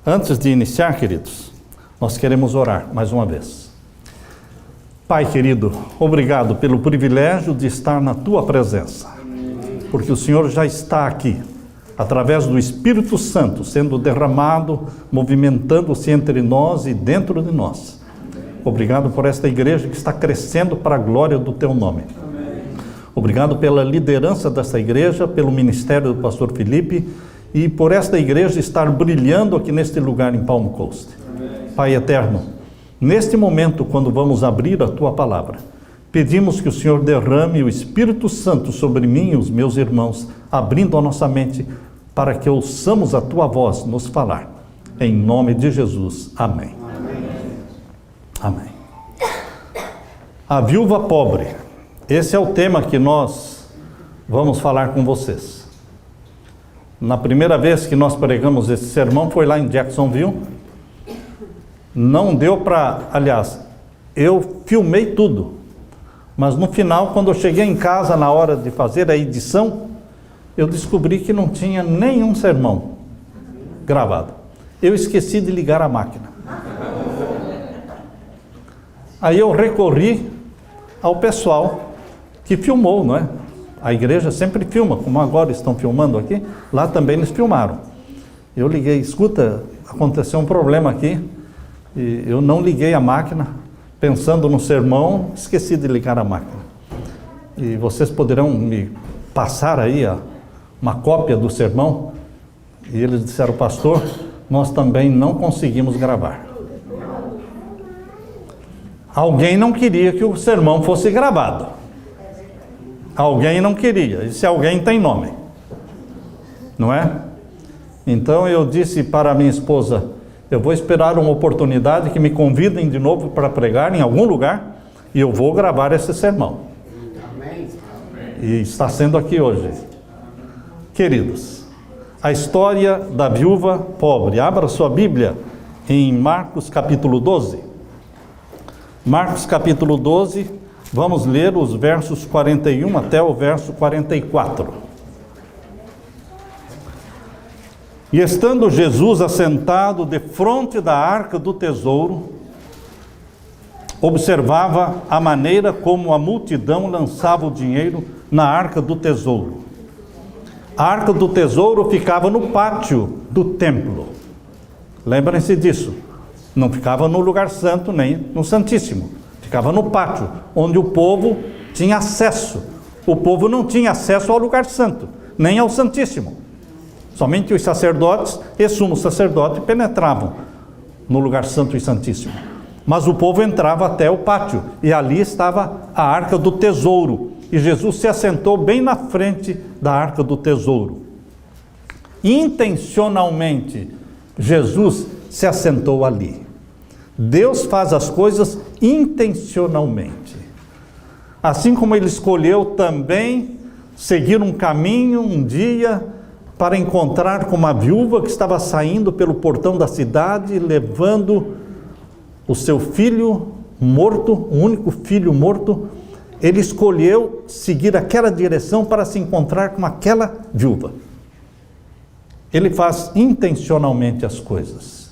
Antes de iniciar, queridos, nós queremos orar mais uma vez. Pai querido, obrigado pelo privilégio de estar na Tua presença, porque o Senhor já está aqui, através do Espírito Santo, sendo derramado, movimentando-se entre nós e dentro de nós. Obrigado por esta igreja que está crescendo para a glória do Teu nome. Obrigado pela liderança desta igreja, pelo ministério do pastor Felipe e por esta igreja estar brilhando aqui neste lugar em Palm Coast. Pai eterno, neste momento, quando vamos abrir a Tua palavra, pedimos que o Senhor derrame o Espírito Santo sobre mim e os meus irmãos, abrindo a nossa mente para que ouçamos a Tua voz nos falar. Em nome de Jesus. Amém. Amém. A viúva pobre. Esse é o tema que nós vamos falar com vocês. Na primeira vez que nós pregamos esse sermão foi lá em Jacksonville. Não deu para... Aliás, eu filmei tudo. Mas no final, quando eu cheguei em casa, na hora de fazer a edição, eu descobri que não tinha nenhum sermão gravado. Eu esqueci de ligar a máquina. Aí eu recorri ao pessoal que filmou, não é? A igreja sempre filma, como agora estão filmando aqui, lá também eles filmaram. Eu liguei, escuta, aconteceu um problema aqui, e eu não liguei a máquina, pensando no sermão, esqueci de ligar a máquina. E vocês poderão me passar aí uma cópia do sermão? E eles disseram, pastor, nós também não conseguimos gravar. Alguém não queria que o sermão fosse gravado. Alguém não queria. Esse alguém tem nome. Não é? Então eu disse para a minha esposa, eu vou esperar uma oportunidade que me convidem de novo para pregar em algum lugar e eu vou gravar esse sermão. E está sendo aqui hoje. Queridos, a história da viúva pobre. Abra sua Bíblia em Marcos capítulo 12. Marcos capítulo 12, vamos ler os versos 41 até o verso 44. E estando Jesus assentado defronte da arca do tesouro, observava a maneira como a multidão lançava o dinheiro na arca do tesouro. A arca do tesouro ficava no pátio do templo. Lembrem-se disso. Não ficava no lugar santo, nem no Santíssimo. Ficava no pátio, onde o povo tinha acesso. O povo não tinha acesso ao lugar santo, nem ao Santíssimo. Somente os sacerdotes e sumo sacerdote penetravam no lugar santo e santíssimo. Mas o povo entrava até o pátio, e ali estava a arca do tesouro. E Jesus se assentou bem na frente da arca do tesouro. Intencionalmente, Jesus se assentou ali. Deus faz as coisas intencionalmente. Assim como Ele escolheu também seguir um caminho um dia para encontrar com uma viúva que estava saindo pelo portão da cidade, levando o seu filho morto, o único filho morto. Ele escolheu seguir aquela direção para se encontrar com aquela viúva. Ele faz intencionalmente as coisas.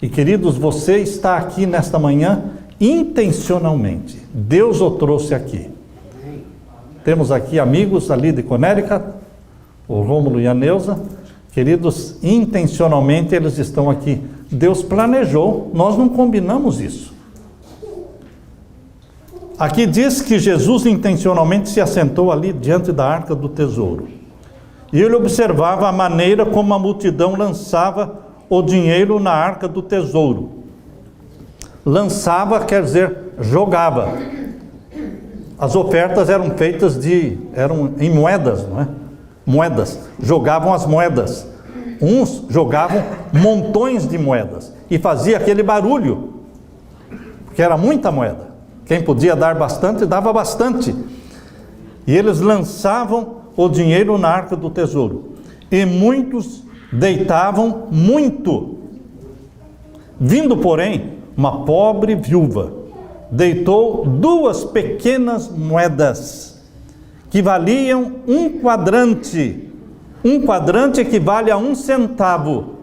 E queridos, você está aqui nesta manhã intencionalmente. Deus o trouxe aqui. Temos aqui amigos ali de Connecticut, o Rômulo e a Neuza. Queridos, intencionalmente eles estão aqui. Deus planejou, nós não combinamos isso. Aqui diz que Jesus intencionalmente se assentou ali diante da arca do tesouro. E ele observava a maneira como a multidão lançava o dinheiro na arca do tesouro. Lançava quer dizer jogava. As ofertas eram feitas eram em moedas, não é? Moedas. Jogavam as moedas. Uns jogavam montões de moedas e fazia aquele barulho, porque era muita moeda. Quem podia dar bastante, dava bastante. E eles lançavam o dinheiro na arca do tesouro. E muitos deitavam muito. Vindo, porém, uma pobre viúva, deitou 2 pequenas moedas, que valiam 1 quadrante. 1 quadrante equivale a 1 centavo.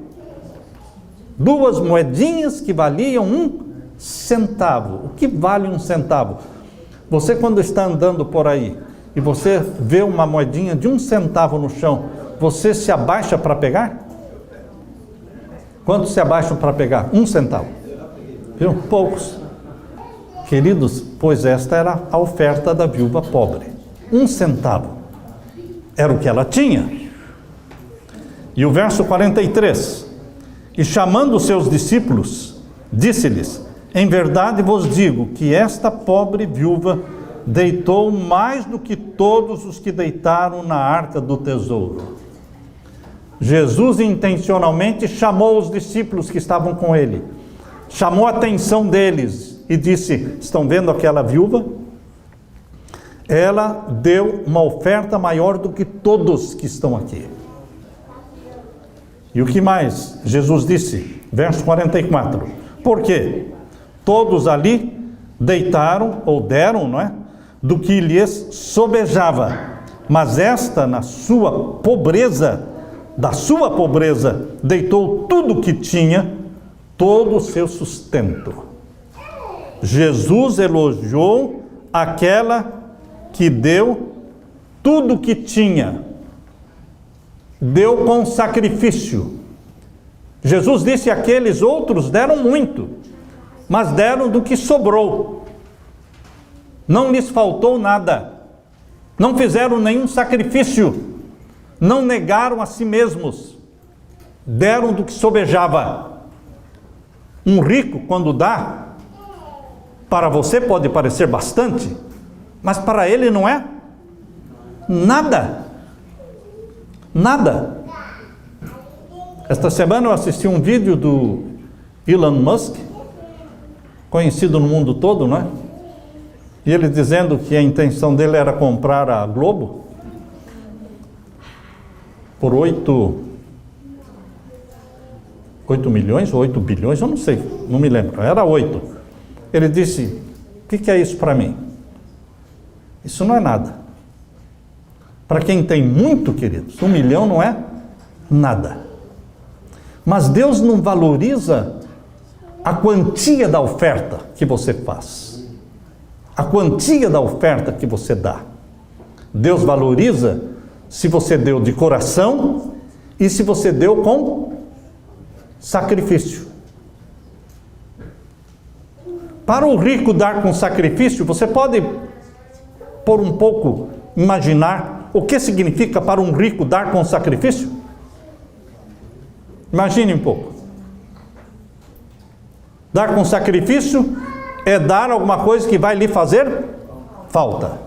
2 moedinhas que valiam 1 centavo. O que vale 1 centavo? Você, quando está andando por aí e você vê uma moedinha de 1 centavo no chão, você se abaixa para pegar? Quantos se abaixam para pegar? 1 centavo. Viu? Poucos. Queridos, pois esta era a oferta da viúva pobre. 1 centavo. Era o que ela tinha. E o verso 43. E chamando os seus discípulos, disse-lhes: em verdade vos digo que esta pobre viúva deitou mais do que todos os que deitaram na arca do tesouro. Jesus intencionalmente chamou os discípulos que estavam com ele, chamou a atenção deles e disse: estão vendo aquela viúva? Ela deu uma oferta maior do que todos que estão aqui. E o que mais Jesus disse? Verso 44. Por quê? Todos ali deitaram ou deram, não é? Do que lhes sobejava. Mas esta, na sua pobreza, da sua pobreza, deitou tudo o que tinha, todo o seu sustento. Jesus elogiou aquela que deu tudo o que tinha. Deu com sacrifício. Jesus disse: aqueles outros deram muito, mas deram do que sobrou. Não lhes faltou nada. Não fizeram nenhum sacrifício. Não negaram a si mesmos. Deram do que sobejava. Um rico, quando dá, para você pode parecer bastante, mas para ele não é nada. Nada. Esta semana eu assisti um vídeo do Elon Musk, conhecido no mundo todo, não é? E ele dizendo que a intenção dele era comprar a Globo por 8 milhões ou 8 bilhões, eu não sei, não me lembro, era 8. Ele disse: o que é isso para mim? Isso não é nada. Para quem tem muito, queridos, 1 milhão não é nada. Mas Deus não valoriza a quantia da oferta que você faz, a quantia da oferta que você dá. Deus valoriza se você deu de coração e se você deu com sacrifício. Para o rico dar com sacrifício, você pode, por um pouco, imaginar o que significa para um rico dar com sacrifício? Imagine um pouco. Dar com sacrifício é dar alguma coisa que vai lhe fazer falta.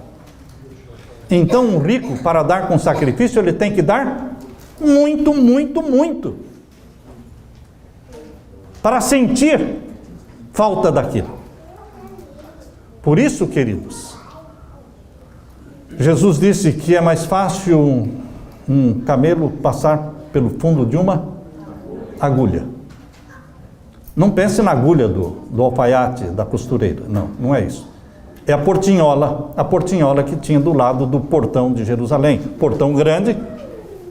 Então, um rico, para dar com sacrifício, ele tem que dar muito, muito, muito, para sentir falta daquilo. Por isso, queridos, Jesus disse que é mais fácil um camelo passar pelo fundo de uma agulha. Não pense na agulha do alfaiate, da costureira. Não, não é isso. É a portinhola que tinha do lado do portão de Jerusalém. Portão grande,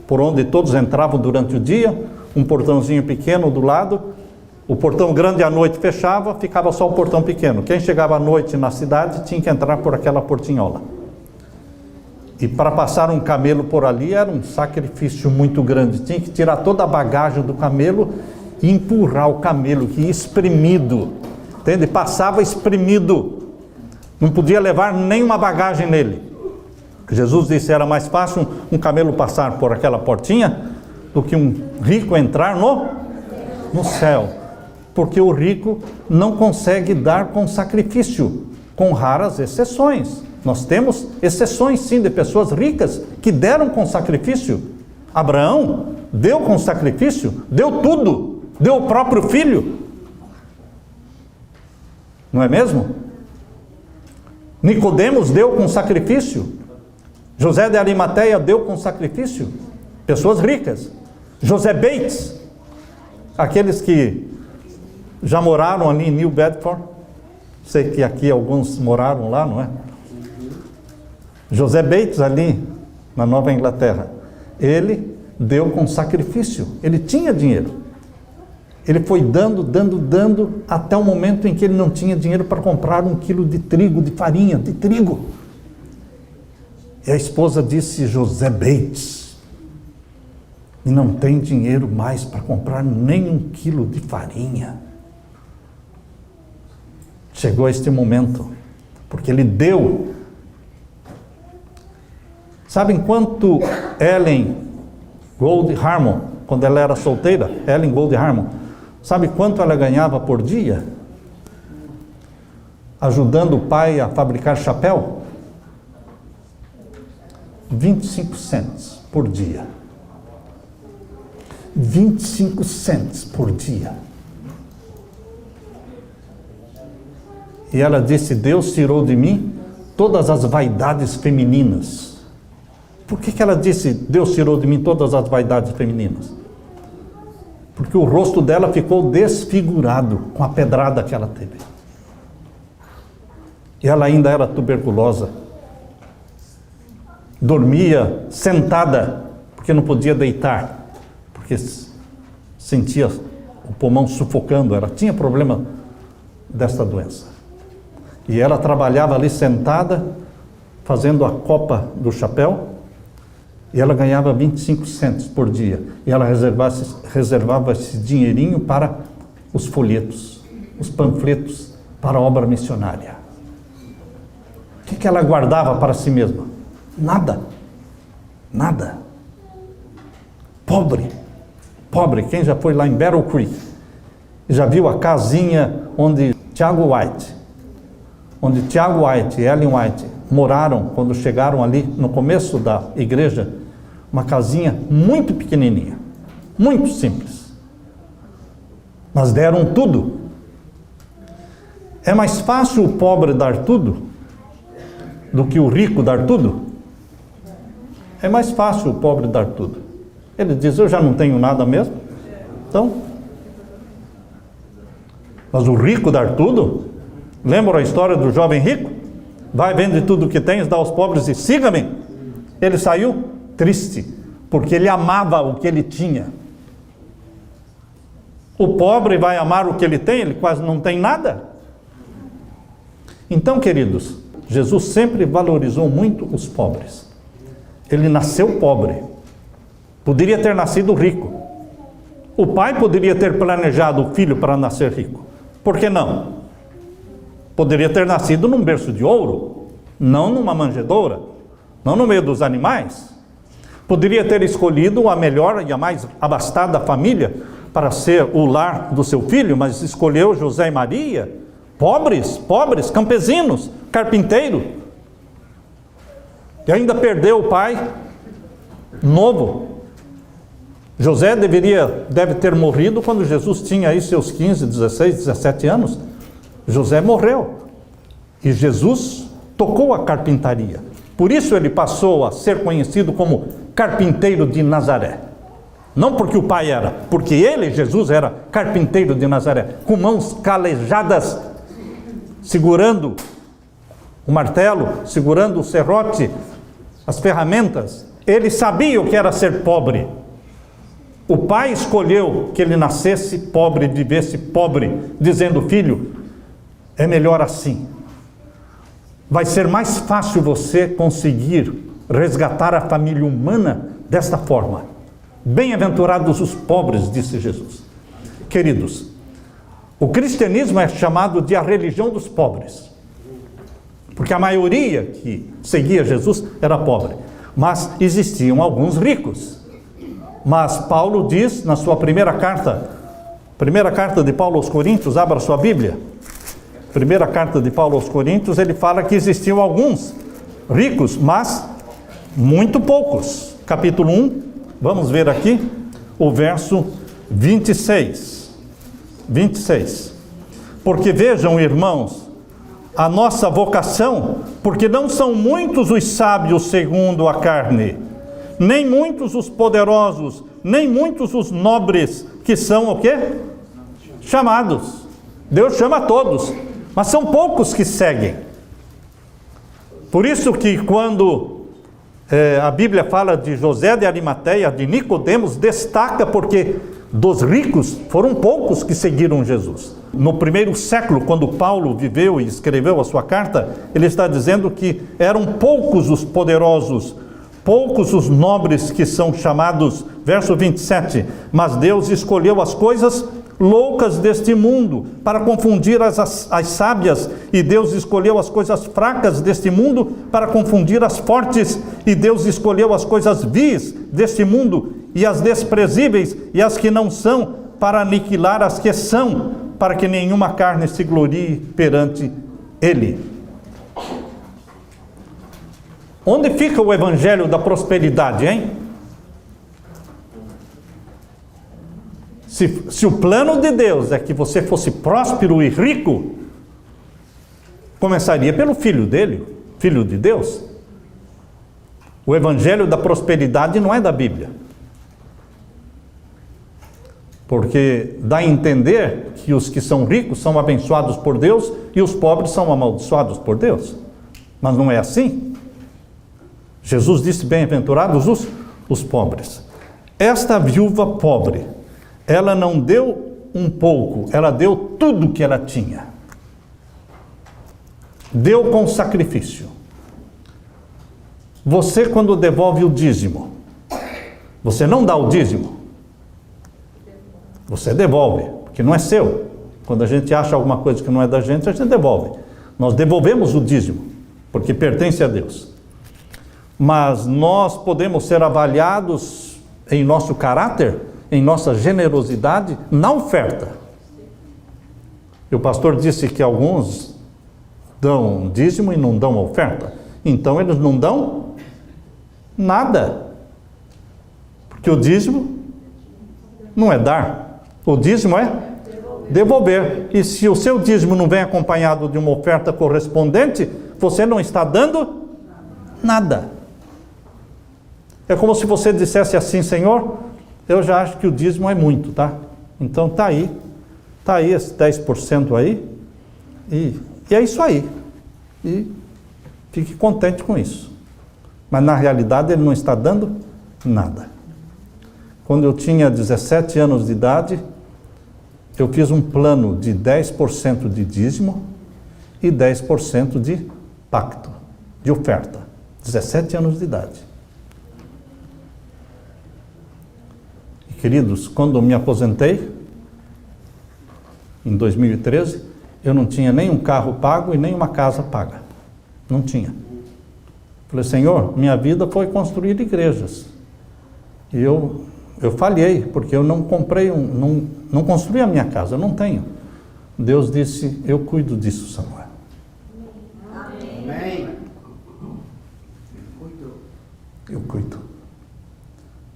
por onde todos entravam durante o dia, um portãozinho pequeno do lado. O portão grande à noite fechava, ficava só o portão pequeno. Quem chegava à noite na cidade tinha que entrar por aquela portinhola. E para passar um camelo por ali era um sacrifício muito grande. Tinha que tirar toda a bagagem do camelo e empurrar o camelo, que ia espremido. Entende? Passava espremido. Não podia levar nenhuma bagagem nele. Jesus disse: era mais fácil um camelo passar por aquela portinha do que um rico entrar no céu. Porque o rico não consegue dar com sacrifício, com raras exceções. Nós temos exceções sim de pessoas ricas que deram com sacrifício. Abraão deu com sacrifício, deu tudo, deu o próprio filho. Não é mesmo? Nicodemos deu com sacrifício. José de Arimateia deu com sacrifício. Pessoas ricas. José Bates, aqueles que já moraram ali em New Bedford. Sei que aqui alguns moraram lá, não é? José Bates, ali na Nova Inglaterra, ele deu com sacrifício. Ele tinha dinheiro. Ele foi dando, até o momento em que ele não tinha dinheiro para comprar 1 quilo de trigo, de farinha, de trigo. E a esposa disse: José Bates, e não tem dinheiro mais para comprar nem 1 quilo de farinha. Chegou este momento, porque ele deu. Sabem quanto Ellen Gold Harmon, quando ela era solteira, Ellen Gold Harmon, sabe quanto ela ganhava por dia? Ajudando o pai a fabricar chapéu? 25 cents por dia. 25 cents por dia. E ela disse: Deus tirou de mim todas as vaidades femininas. Por que ela disse: Deus tirou de mim todas as vaidades femininas? Porque o rosto dela ficou desfigurado com a pedrada que ela teve. E ela ainda era tuberculosa. Dormia sentada, porque não podia deitar, porque sentia o pulmão sufocando. Ela tinha problema desta doença. E ela trabalhava ali sentada, fazendo a copa do chapéu, e ela ganhava 25 cents por dia. E ela reservava esse dinheirinho para os folhetos, os panfletos, para a obra missionária. O que ela guardava para si mesma? Nada. Nada. Pobre. Pobre. Quem já foi lá em Battle Creek, já viu a casinha onde Tiago White e Ellen White moraram quando chegaram ali no começo da igreja? Uma casinha muito pequenininha, muito simples, mas deram tudo. É mais fácil o pobre dar tudo do que o rico dar tudo? É mais fácil o pobre dar tudo. Ele diz: eu já não tenho nada mesmo, então. Mas o rico dar tudo? Lembra a história do jovem rico? Vai, vende tudo o que tens, dá aos pobres e siga-me. Ele saiu triste, porque ele amava o que ele tinha. O pobre vai amar o que ele tem, ele quase não tem nada. Então, queridos, Jesus sempre valorizou muito os pobres. Ele nasceu pobre. Poderia ter nascido rico. O pai poderia ter planejado o filho para nascer rico. Por que não? Poderia ter nascido num berço de ouro, não numa manjedoura, não no meio dos animais. Poderia ter escolhido a melhor e a mais abastada família para ser o lar do seu filho, mas escolheu José e Maria, pobres, campesinos, carpinteiro. E ainda perdeu o pai novo. José deve ter morrido quando Jesus tinha aí seus 15, 16, 17 anos. José morreu. E Jesus tocou a carpintaria. Por isso ele passou a ser conhecido como carpinteiro de Nazaré. Não porque o pai era, porque ele, Jesus, era carpinteiro de Nazaré, com mãos calejadas, segurando o martelo, segurando o serrote, as ferramentas. Ele sabia o que era ser pobre. O pai escolheu que ele nascesse pobre, vivesse pobre, dizendo: filho, é melhor assim. Vai ser mais fácil você conseguir resgatar a família humana desta forma. Bem-aventurados os pobres, disse Jesus. Queridos, o cristianismo é chamado de a religião dos pobres, porque a maioria que seguia Jesus era pobre, mas existiam alguns ricos. Mas Paulo diz na sua primeira carta de Paulo aos Coríntios, abra sua Bíblia, primeira carta de Paulo aos Coríntios, ele fala que existiam alguns ricos, mas muito poucos. Capítulo 1, vamos ver aqui, o verso 26. Porque vejam, irmãos, a nossa vocação, porque não são muitos os sábios segundo a carne, nem muitos os poderosos, nem muitos os nobres, que são o quê? Chamados. Deus chama todos, mas são poucos que seguem. Por isso que quando a Bíblia fala de José de Arimateia, de Nicodemos, destaca porque dos ricos, foram poucos que seguiram Jesus. No primeiro século, quando Paulo viveu e escreveu a sua carta, ele está dizendo que eram poucos os poderosos, poucos os nobres que são chamados, verso 27, mas Deus escolheu as coisas loucas deste mundo para confundir as sábias, e Deus escolheu as coisas fracas deste mundo para confundir as fortes, e Deus escolheu as coisas vis deste mundo e as desprezíveis e as que não são, para aniquilar as que são, para que nenhuma carne se glorie perante Ele. Onde fica o evangelho da prosperidade, hein? Se o plano de Deus é que você fosse próspero e rico, começaria pelo filho dele, filho de Deus. O evangelho da prosperidade não é da Bíblia. Porque dá a entender que os que são ricos são abençoados por Deus e os pobres são amaldiçoados por Deus. Mas não é assim. Jesus disse: bem-aventurados os pobres. Esta viúva pobre, ela não deu um pouco, ela deu tudo que ela tinha. Deu com sacrifício. Você, quando devolve o dízimo, você não dá o dízimo. Você devolve, porque não é seu. Quando a gente acha alguma coisa que não é da gente, a gente devolve. Nós devolvemos o dízimo, porque pertence a Deus. Mas nós podemos ser avaliados em nosso caráter, em nossa generosidade, na oferta. E o pastor disse que alguns dão dízimo e não dão oferta. Então eles não dão nada. Porque o dízimo não é dar. O dízimo é devolver. E se o seu dízimo não vem acompanhado de uma oferta correspondente, você não está dando nada. É como se você dissesse assim: Senhor, eu já acho que o dízimo é muito, tá? Então tá aí esse 10% aí, e é isso aí. E fique contente com isso. Mas na realidade ele não está dando nada. Quando eu tinha 17 anos de idade, eu fiz um plano de 10% de dízimo e 10% de pacto, de oferta. 17 anos de idade. E, queridos, quando eu me aposentei, em 2013, eu não tinha nem um carro pago e nem uma casa paga. Não tinha. Falei: Senhor, minha vida foi construir igrejas. E eu falhei, porque eu não comprei, não construí a minha casa, eu não tenho. Deus disse: eu cuido disso, Samuel. Amém. Eu cuido.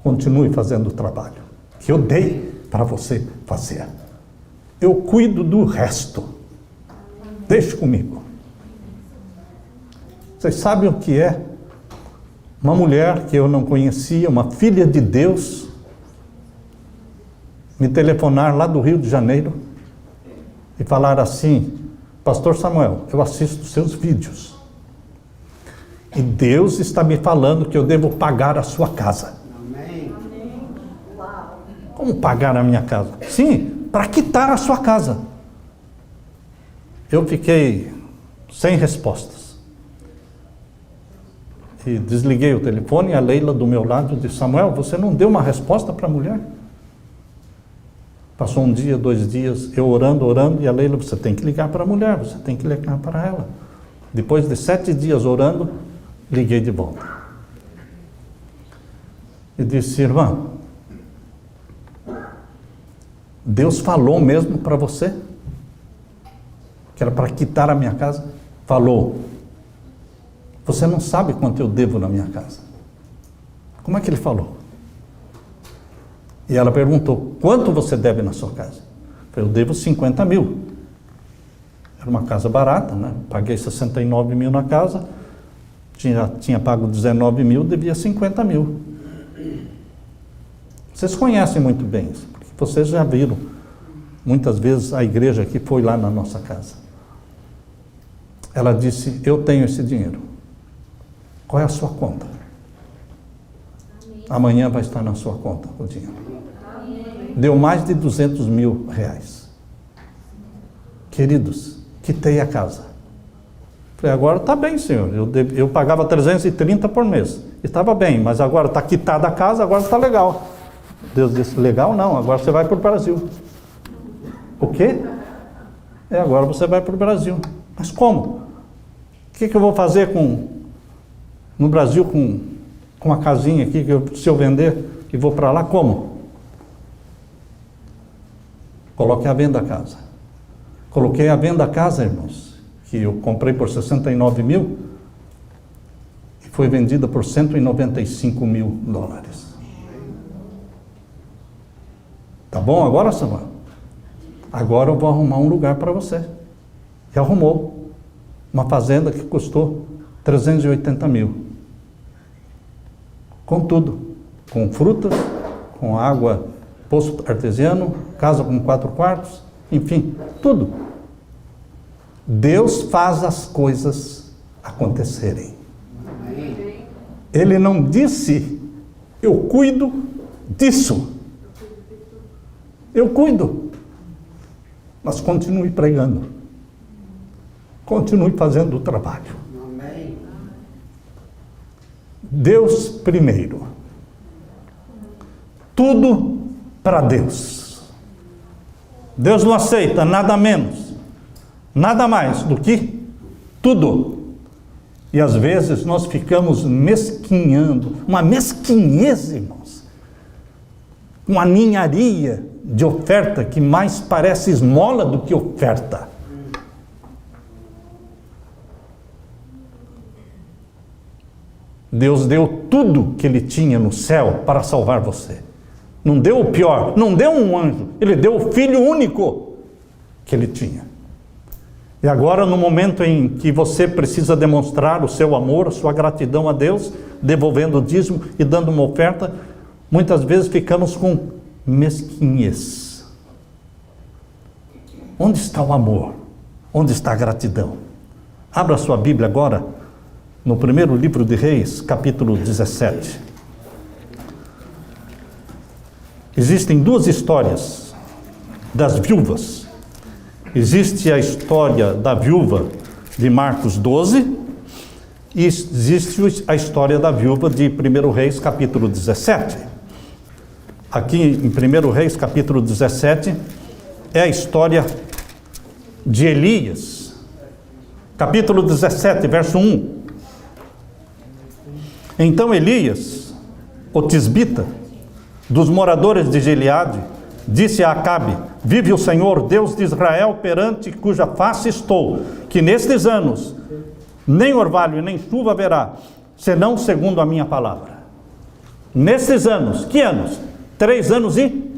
Continue fazendo o trabalho que eu dei para você fazer. Eu cuido do resto. Deixe comigo. Vocês sabem o que é uma mulher que eu não conhecia, uma filha de Deus, me telefonar lá do Rio de Janeiro e falar assim: Pastor Samuel, eu assisto seus vídeos e Deus está me falando que eu devo pagar a sua casa. Amém. Como pagar a minha casa? Sim, para quitar a sua casa. Eu fiquei sem respostas e desliguei o telefone, e a Leila do meu lado disse: Samuel, você não deu uma resposta para a mulher? Passou um dia, 2 dias, eu orando, e a Leila: você tem que ligar para a mulher, você tem que ligar para ela. Depois de 7 dias orando, liguei de volta. E disse: irmã, Deus falou mesmo para você? Que era para quitar a minha casa? Falou. Você não sabe quanto eu devo na minha casa. Como é que ele falou? E ela perguntou: quanto você deve na sua casa? Eu falei: eu devo 50 mil. Era uma casa barata, né? Paguei 69 mil na casa, tinha pago 19 mil, devia 50 mil. Vocês conhecem muito bem isso, porque vocês já viram muitas vezes a igreja que foi lá na nossa casa. Ela disse: eu tenho esse dinheiro. Qual é a sua conta? Amanhã vai estar na sua conta o dinheiro. deu mais de 200 mil reais. Queridos, quitei a casa. Falei, agora está bem, senhor. Eu pagava 330 por mês. Estava bem, mas agora está quitada a casa, agora está legal. Deus disse, legal não, agora você vai para o Brasil. O quê? Agora você vai para o Brasil. Mas como? O que eu vou fazer no Brasil com uma casinha aqui, se eu vender e vou para lá, como? Coloquei à venda a casa. Coloquei à venda a casa, irmãos, que eu comprei por 69 mil e foi vendida por 195 mil dólares. Tá bom agora, Samuel? Agora eu vou arrumar um lugar para você. E arrumou uma fazenda que custou 380 mil. Com tudo, com frutas, com água, poço artesiano, casa com 4 quartos, enfim, tudo. Deus faz as coisas acontecerem. Ele não disse, eu cuido disso. Eu cuido. Mas continue pregando. Continue fazendo o trabalho. Deus primeiro. Tudo para Deus. Deus não aceita nada menos, nada mais do que tudo. E às vezes nós ficamos mesquinhando, uma mesquinhez, irmãos, uma ninharia de oferta que mais parece esmola do que oferta. Deus deu tudo que Ele tinha no céu para salvar você. Não deu o pior, não deu um anjo, Ele deu o Filho único que Ele tinha. E agora, no momento em que você precisa demonstrar o seu amor, a sua gratidão a Deus, devolvendo o dízimo e dando uma oferta, muitas vezes ficamos com mesquinhez. Onde está o amor? Onde está a gratidão? Abra sua Bíblia agora, no primeiro livro de Reis, capítulo 17. Existem duas histórias das viúvas. Existe a história da viúva de Marcos 12 e existe a história da viúva de 1 Reis, capítulo 17. Aqui em 1 Reis, capítulo 17, é a história de Elias. Capítulo 17, verso 1. Então Elias, o tisbita, dos moradores de Gileade, disse a Acabe: vive o Senhor, Deus de Israel, perante cuja face estou, que nestes anos nem orvalho nem chuva haverá, senão segundo a minha palavra. Nestes anos, que anos? 3 anos e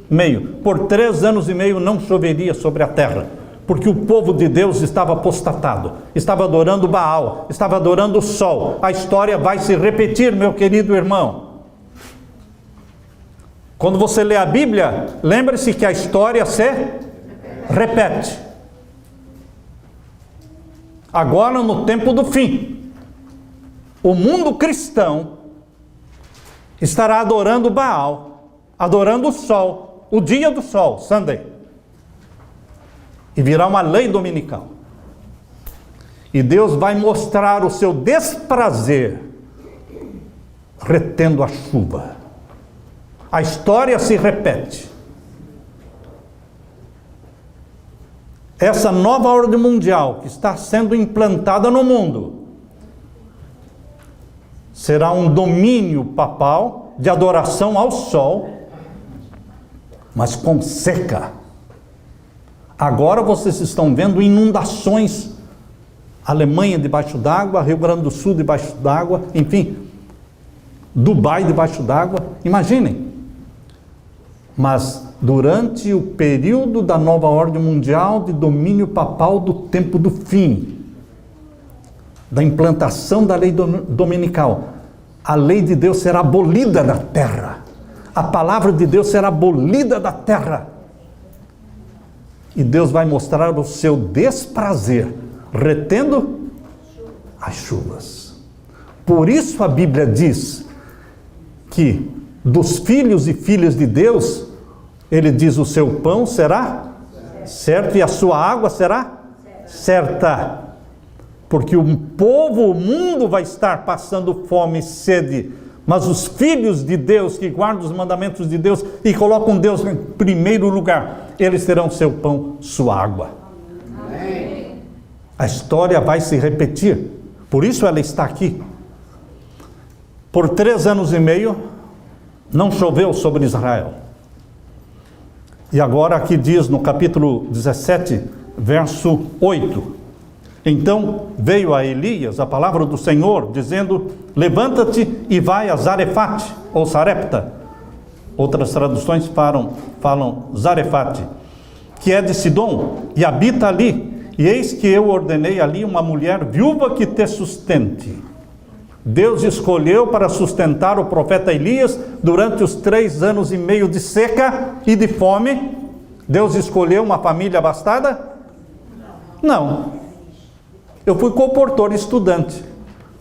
meio. Por 3 anos e meio não choveria sobre a terra, porque o povo de Deus estava apostatado, estava adorando Baal, estava adorando o sol. A história vai se repetir, meu querido irmão. Quando você lê a Bíblia, lembre-se que a história se repete. Agora, no tempo do fim, o mundo cristão estará adorando Baal, adorando o sol, o dia do sol, Sunday. E virá uma lei dominical. E Deus vai mostrar o seu desprazer retendo a chuva. A história se repete. Essa nova ordem mundial que está sendo implantada no mundo será um domínio papal de adoração ao sol, mas com seca. Agora vocês estão vendo inundações. Alemanha debaixo d'água, Rio Grande do Sul debaixo d'água, enfim, Dubai debaixo d'água. Imaginem. Mas durante o período da nova ordem mundial de domínio papal do tempo do fim, da implantação da lei dominical, a lei de Deus será abolida da terra. A palavra de Deus será abolida da terra. E Deus vai mostrar o seu desprazer, retendo as chuvas. Por isso a Bíblia diz que dos filhos e filhas de Deus, Ele diz: o seu pão será certo e a sua água será certa. Porque o povo, o mundo vai estar passando fome e sede, mas os filhos de Deus, que guardam os mandamentos de Deus e colocam Deus em primeiro lugar, eles terão seu pão, sua água. Amém. A história vai se repetir, por isso ela está aqui. Por 3 anos e meio, não choveu sobre Israel. E agora aqui diz no capítulo 17, verso 8. Então veio a Elias a palavra do Senhor, dizendo: levanta-te e vai a Zarefate, ou Sarepta. Outras traduções falam Zarefate, que é de Sidom, e habita ali. E eis que eu ordenei ali uma mulher viúva que te sustente. Deus escolheu para sustentar o profeta Elias durante os 3 anos e meio de seca e de fome. Deus escolheu uma família abastada? Não. Eu fui comportor estudante.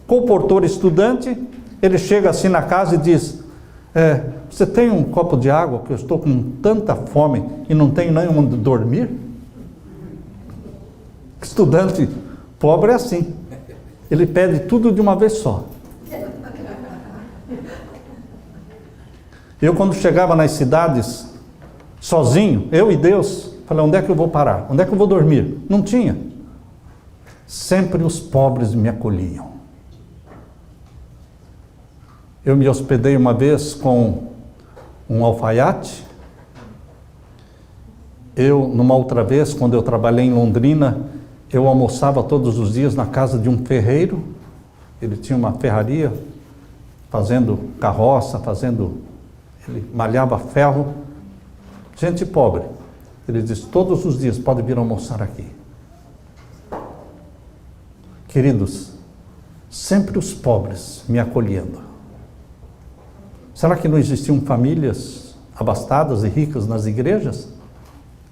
Comportor estudante, ele chega assim na casa e diz: você tem um copo de água, porque eu estou com tanta fome e não tenho nem onde dormir? Estudante pobre é assim. Ele pede tudo de uma vez só. Eu, quando chegava nas cidades, sozinho, eu e Deus, falei: onde é que eu vou parar? Onde é que eu vou dormir? Não tinha. Sempre os pobres me acolhiam. Eu me hospedei uma vez com um alfaiate. Numa outra vez, quando eu trabalhei em Londrina, eu almoçava todos os dias na casa de um ferreiro. Ele tinha uma ferraria, fazendo carroça, ele malhava ferro. Gente pobre. Ele disse: todos os dias pode vir almoçar aqui. Queridos, sempre os pobres me acolhendo. Será que não existiam famílias abastadas e ricas nas igrejas?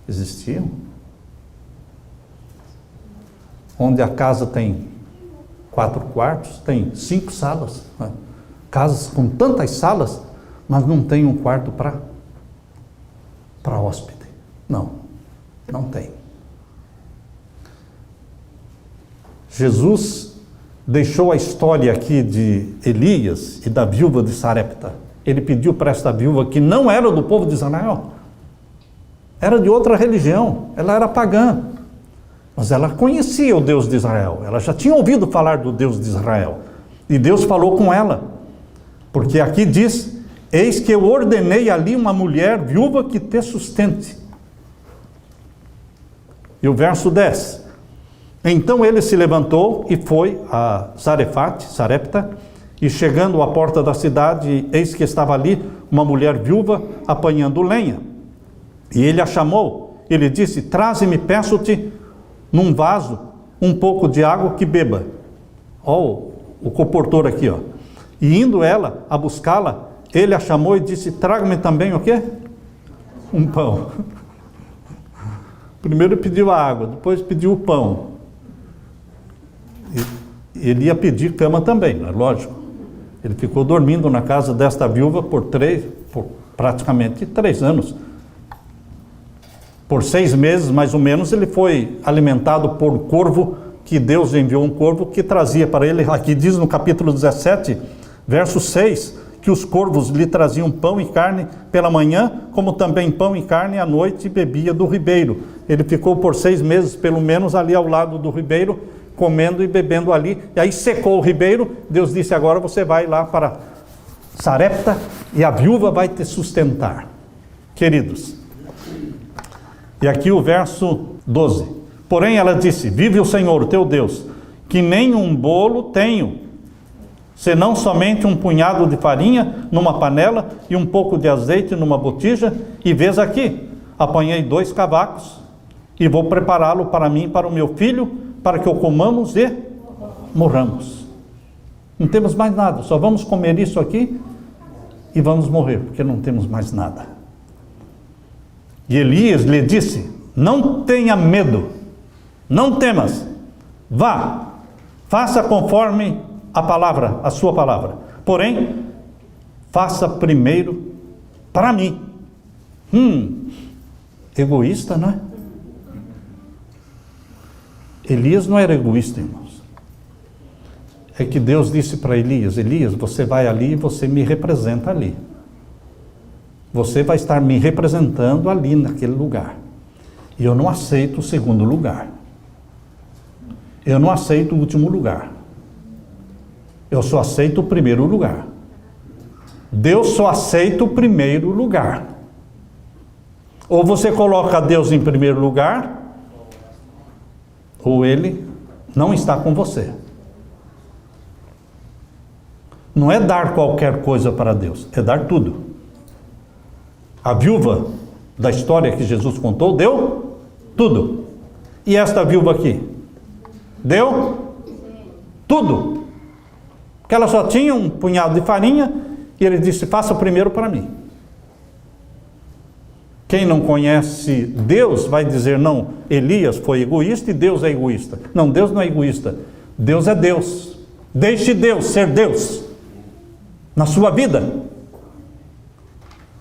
Existiam. Onde a casa tem 4 quartos, tem 5 salas. Né? Casas com tantas salas, mas não tem um quarto para hóspede. Não tem. Jesus deixou a história aqui de Elias e da viúva de Sarepta. Ele pediu para esta viúva, que não era do povo de Israel, era de outra religião, ela era pagã, mas ela conhecia o Deus de Israel, ela já tinha ouvido falar do Deus de Israel, e Deus falou com ela, porque aqui diz: eis que eu ordenei ali uma mulher viúva que te sustente. E o verso 10: então ele se levantou e foi a Sarepta, e chegando à porta da cidade, eis que estava ali uma mulher viúva apanhando lenha. E ele a chamou, ele disse: traze-me, peço-te, num vaso, um pouco de água que beba. Ó, o comportor aqui, ó. E indo ela a buscá-la, ele a chamou e disse: traga-me também o quê? Um pão. Primeiro pediu a água, depois pediu o pão. Ele ia pedir cama também, é lógico. Ele ficou dormindo na casa desta viúva por praticamente 3 anos. Por 6 meses, mais ou menos, ele foi alimentado por um corvo, que Deus enviou um corvo que trazia para ele. Aqui diz no capítulo 17, verso 6, que os corvos lhe traziam pão e carne pela manhã, como também pão e carne à noite, e bebia do ribeiro. Ele ficou por 6 meses, pelo menos, ali ao lado do ribeiro, comendo e bebendo ali, e aí secou o ribeiro. Deus disse: agora você vai lá para Sarepta e a viúva vai te sustentar. Queridos, e aqui o verso 12: porém ela disse: vive o Senhor, teu Deus, que nem um bolo tenho, senão somente um punhado de farinha numa panela e um pouco de azeite numa botija, e vês aqui, apanhei 2 cavacos e vou prepará-lo para mim e para o meu filho, para que o comamos e morramos. Não temos mais nada, só vamos comer isso aqui e vamos morrer, porque não temos mais nada. E Elias lhe disse: não tenha medo, não temas, vá, faça conforme a sua palavra, porém, faça primeiro para mim Egoísta, não é? Elias não era egoísta, irmãos. É que Deus disse para Elias: Elias, você vai ali e você me representa ali. Você vai estar me representando ali naquele lugar. E eu não aceito o segundo lugar. Eu não aceito o último lugar. Eu só aceito o primeiro lugar. Deus só aceita o primeiro lugar. Ou você coloca Deus em primeiro lugar, ou Ele não está com você. Não é dar qualquer coisa para Deus, é dar tudo. A viúva da história que Jesus contou deu tudo. E esta viúva aqui? Deu tudo. Porque ela só tinha um punhado de farinha e ele disse: faça primeiro para mim. Quem não conhece Deus vai dizer: não, Elias foi egoísta e Deus é egoísta. Não, Deus não é egoísta. Deus é Deus. Deixe Deus ser Deus na sua vida.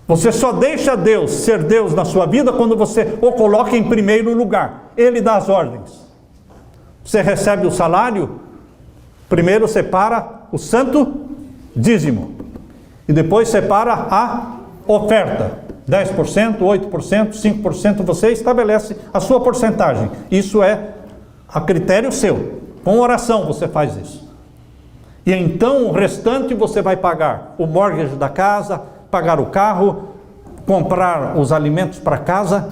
Você só deixa Deus ser Deus na sua vida quando você o coloca em primeiro lugar. Ele dá as ordens. Você recebe o salário, primeiro separa o santo dízimo. E depois separa a oferta. 10%, 8%, 5%, você estabelece a sua porcentagem. Isso é a critério seu. Com oração você faz isso. E então o restante você vai pagar o mortgage da casa, pagar o carro, comprar os alimentos para casa.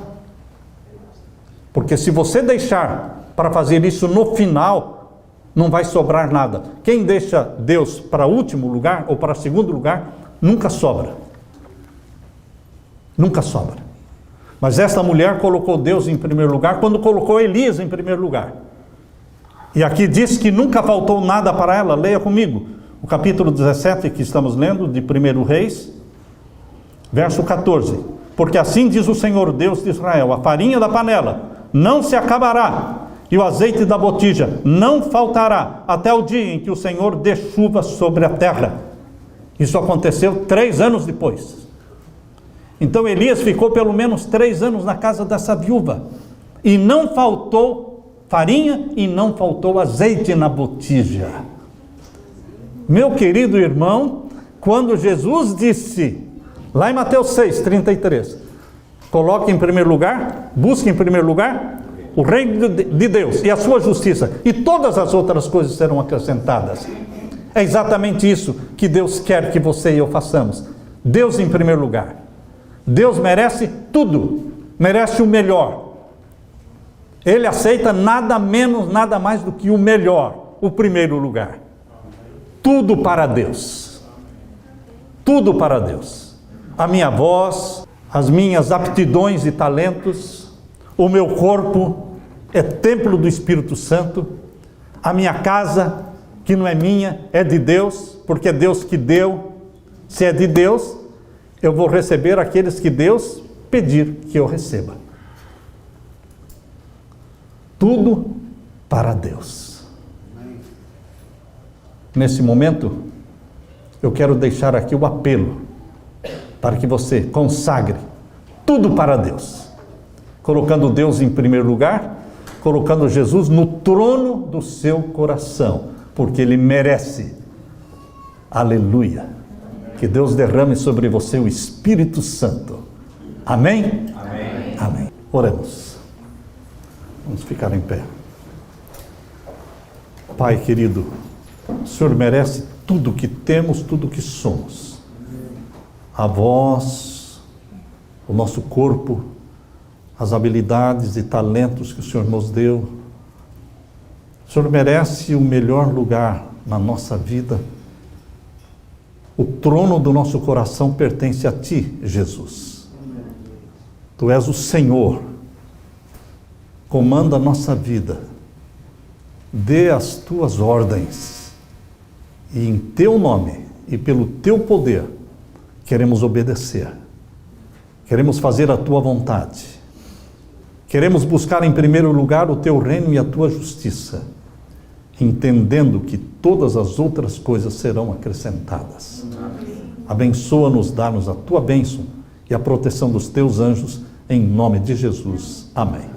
Porque se você deixar para fazer isso no final, não vai sobrar nada. Quem deixa Deus para último lugar ou para segundo lugar, nunca sobra. Nunca sobra. Mas esta mulher colocou Deus em primeiro lugar quando colocou Elias em primeiro lugar. E aqui diz que nunca faltou nada para ela. Leia comigo o capítulo 17 que estamos lendo de 1 Reis, verso 14. Porque assim diz o Senhor Deus de Israel: a farinha da panela não se acabará, e o azeite da botija não faltará, até o dia em que o Senhor dê chuva sobre a terra. Isso aconteceu 3 anos depois. Então Elias ficou pelo menos 3 anos na casa dessa viúva, e não faltou farinha e não faltou azeite na botija. Meu querido irmão, quando Jesus disse, lá em Mateus 6, 33, coloque em primeiro lugar, busque em primeiro lugar o reino de Deus e a sua justiça, e todas as outras coisas serão acrescentadas. É exatamente isso que Deus quer que você e eu façamos. Deus em primeiro lugar. Deus merece tudo, merece o melhor. Ele aceita nada menos, nada mais do que o melhor, o primeiro lugar. Tudo para Deus. Tudo para Deus. A minha voz, as minhas aptidões e talentos, o meu corpo é templo do Espírito Santo. A minha casa, que não é minha, é de Deus, porque é Deus que deu. Se é de Deus, eu vou receber aqueles que Deus pedir que eu receba. Tudo para Deus. Nesse momento, eu quero deixar aqui o apelo para que você consagre tudo para Deus, colocando Deus em primeiro lugar, colocando Jesus no trono do seu coração, porque Ele merece. Aleluia! Que Deus derrame sobre você o Espírito Santo. Amém? Amém. Amém. Oremos. Vamos ficar em pé. Pai querido, o Senhor merece tudo que temos, tudo que somos. A voz, o nosso corpo, as habilidades e talentos que o Senhor nos deu. O Senhor merece o melhor lugar na nossa vida. O trono do nosso coração pertence a Ti, Jesus. Tu és o Senhor. Comanda a nossa vida. Dê as Tuas ordens. E em Teu nome e pelo Teu poder, queremos obedecer. Queremos fazer a Tua vontade. Queremos buscar em primeiro lugar o Teu reino e a Tua justiça, entendendo que todas as outras coisas serão acrescentadas. Abençoa-nos, dá-nos a Tua bênção e a proteção dos teus anjos, em nome de Jesus. Amém.